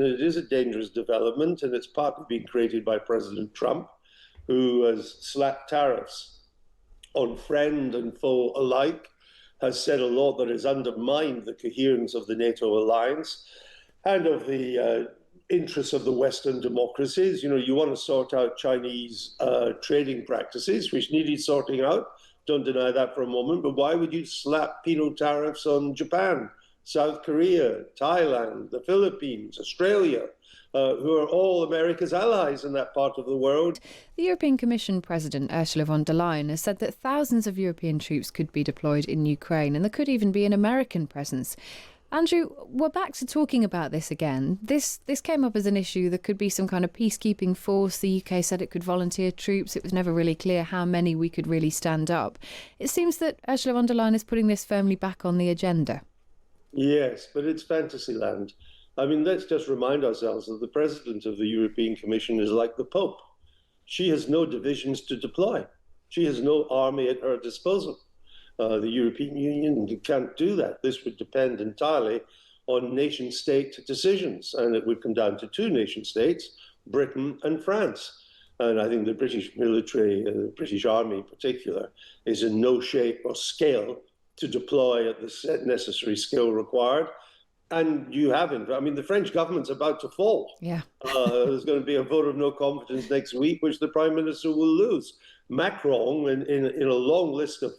It is a dangerous development, and it's partly been created by President Trump, who has slapped tariffs on friend and foe alike, has said a lot that has undermined the coherence of the NATO alliance and of the interests of the Western democracies. You know, you want to sort out Chinese trading practices, which needed sorting out. Don't deny that for a moment. But why would you slap penal tariffs on Japan, South Korea, Thailand, the Philippines, Australia, who are all America's allies in that part of the world? The European Commission President Ursula von der Leyen has said that thousands of European troops could be deployed in Ukraine, and there could even be an American presence. Andrew, we're back to talking about this again. This came up as an issue. There could be some kind of peacekeeping force. The UK said it could volunteer troops. It was never really clear how many we could really stand up. It seems that Ursula von der Leyen is putting this firmly back on the agenda. Yes, but it's fantasy land. I mean, let's just remind ourselves that the president of the European Commission is like the Pope. She has no divisions to deploy. She has no army at her disposal. The European Union can't do that. This would depend entirely on nation-state decisions, and it would come down to two nation-states, Britain and France. And I think the British military, the British Army in particular, is in no shape or scale to deploy at the necessary skill required. And you haven't. I mean, the French government's about to fall. Yeah. There's going to be a vote of no confidence next week, which the Prime Minister will lose. Macron, in a long list of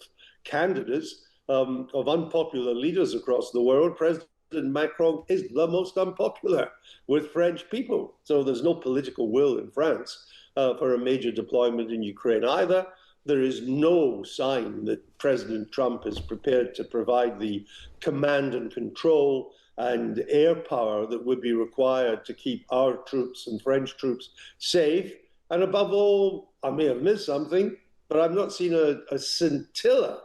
candidates, of unpopular leaders across the world, President Macron is the most unpopular with French people. So there's no political will in France for a major deployment in Ukraine either. There is no sign that President Trump is prepared to provide the command and control and air power that would be required to keep our troops and French troops safe. And above all, I may have missed something, but I've not seen a scintilla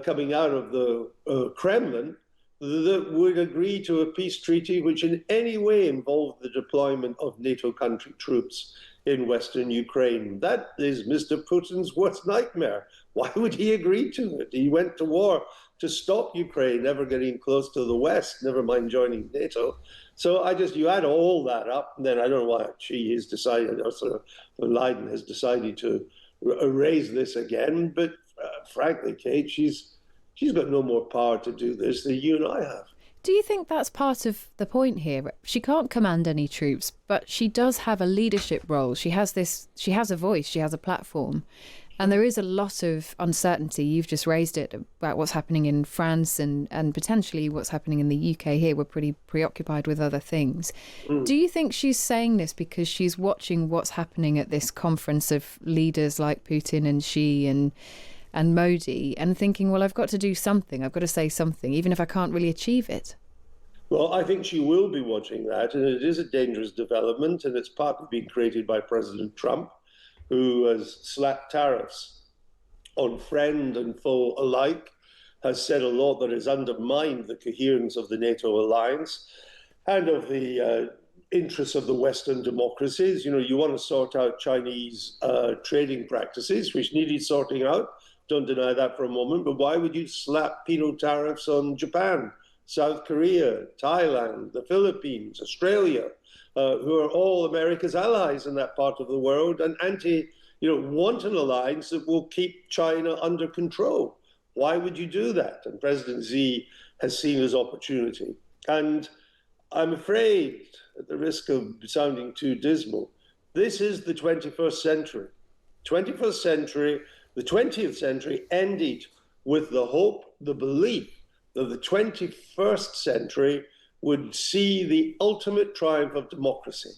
coming out of the Kremlin that would agree to a peace treaty which in any way involved the deployment of NATO country troops in Western Ukraine. That is Mr. Putin's worst nightmare. Why would he agree to it? He went to war to stop Ukraine ever getting close to the West, never mind joining NATO. So you add all that up, and then I don't know why she has decided, or sort of Leiden has decided to erase this again. But frankly, Kate, she's got no more power to do this than you and I have. Do you think that's part of the point here? She can't command any troops, but she does have a leadership role. She has a voice, she has a platform. And there is a lot of uncertainty. You've just raised it about what's happening in France and potentially what's happening in the UK here. We're pretty preoccupied with other things. Do you think she's saying this because she's watching what's happening at this conference of leaders like Putin and Xi and Modi and thinking, well, I've got to do something. I've got to say something, even if I can't really achieve it? Well, I think she will be watching that. And it is a dangerous development. And it's partly been created by President Trump, who has slapped tariffs on friend and foe alike, has said a lot that has undermined the coherence of the NATO alliance and of the interests of the Western democracies. You know, you want to sort out Chinese trading practices, which needed sorting out. Don't deny that for a moment. But why would you slap penal tariffs on Japan, South Korea, Thailand, the Philippines, Australia, who are all America's allies in that part of the world, and want an alliance that will keep China under control? Why would you do that? And President Xi has seen his opportunity. And I'm afraid, at the risk of sounding too dismal, this is the 21st century. The 20th century ended with the hope, the belief that the 21st century would see the ultimate triumph of democracy,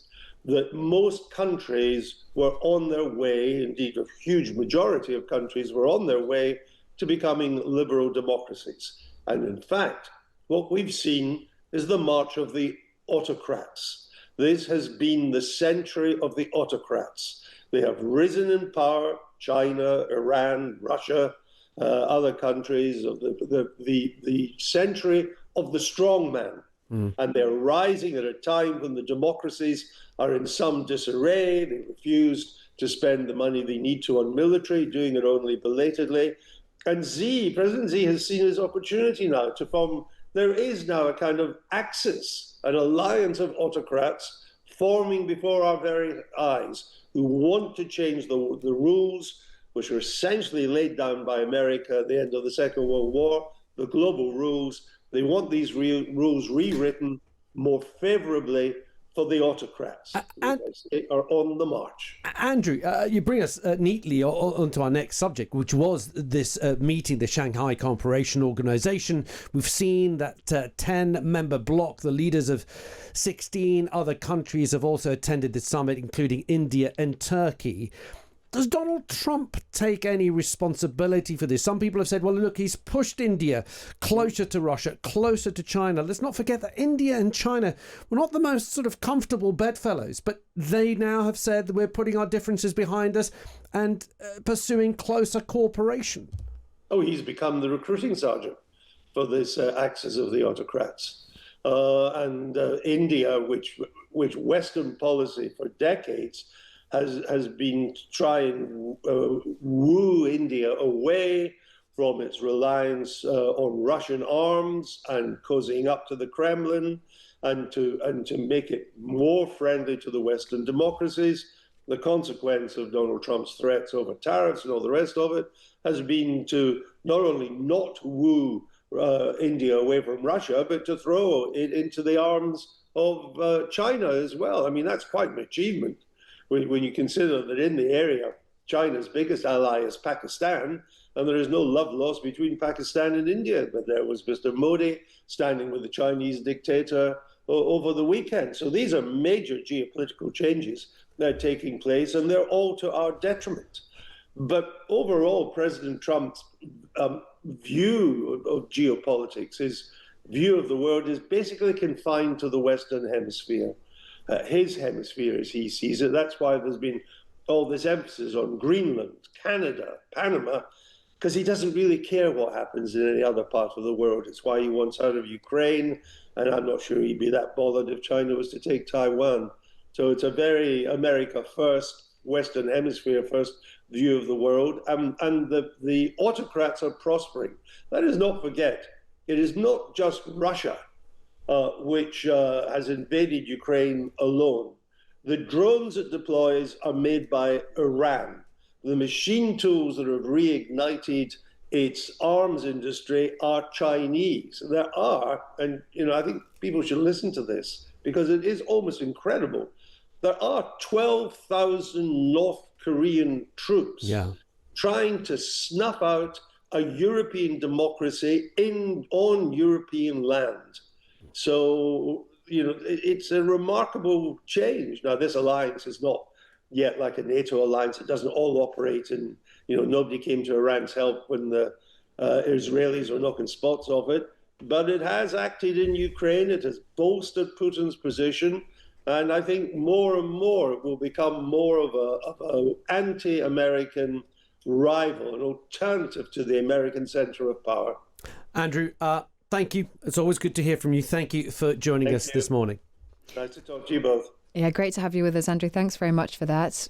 that most countries were on their way, indeed a huge majority of countries were on their way to becoming liberal democracies. And in fact, what we've seen is the march of the autocrats. This has been the century of the autocrats. They have risen in power, China, Iran, Russia, other countries, of the century of the strongman. And they're rising at a time when the democracies are in some disarray. They refuse to spend the money they need to on military, doing it only belatedly. And President Xi has seen his opportunity now to form, there is now a kind of axis an alliance of autocrats forming before our very eyes who want to change the rules which were essentially laid down by America at the end of the Second World War, the global rules. They want these rules rewritten more favorably for the autocrats, which are on the march. Andrew, you bring us neatly onto our next subject, which was this meeting, the Shanghai Cooperation Organization. We've seen that 10-member bloc, the leaders of 16 other countries have also attended the summit, including India and Turkey. Does Donald Trump take any responsibility for this? Some people have said, well, look, he's pushed India closer to Russia, closer to China. Let's not forget that India and China were not the most sort of comfortable bedfellows, but they now have said that we're putting our differences behind us and pursuing closer cooperation. Oh, he's become the recruiting sergeant for this axis of the autocrats. India, which Western policy for decades has been to try and woo India away from its reliance on Russian arms and cozying up to the Kremlin, and to make it more friendly to the Western democracies. The consequence of Donald Trump's threats over tariffs and all the rest of it has been to not only not woo India away from Russia, but to throw it into the arms of China as well. I mean, that's quite an achievement when you consider that in the area, China's biggest ally is Pakistan, and there is no love lost between Pakistan and India. But there was Mr. Modi standing with the Chinese dictator over the weekend. So these are major geopolitical changes that are taking place, and they're all to our detriment. But overall, President Trump's view of geopolitics, his view of the world, is basically confined to the Western Hemisphere. His hemisphere, as he sees it. That's why there's been all this emphasis on Greenland, Canada, Panama, because he doesn't really care what happens in any other part of the world. It's why he wants out of Ukraine, and I'm not sure he'd be that bothered if China was to take Taiwan. So it's a very America first, Western Hemisphere first view of the world, and the autocrats are prospering. Let us not forget, it is not just Russia which has invaded Ukraine alone. The drones it deploys are made by Iran. The machine tools that have reignited its arms industry are Chinese. There are, and I think people should listen to this because it is almost incredible. There are 12,000 North Korean troops trying to snuff out a European democracy on European land. So, it's a remarkable change. Now, this alliance is not yet like a NATO alliance. It doesn't all operate, and, nobody came to Iran's help when the Israelis were knocking spots off it. But it has acted in Ukraine. It has bolstered Putin's position. And I think more and more it will become more of an anti-American rival, an alternative to the American center of power. Andrew, thank you. It's always good to hear from you. Thank you for joining us this morning. Nice to talk to you both. Yeah, great to have you with us, Andrew. Thanks very much for that.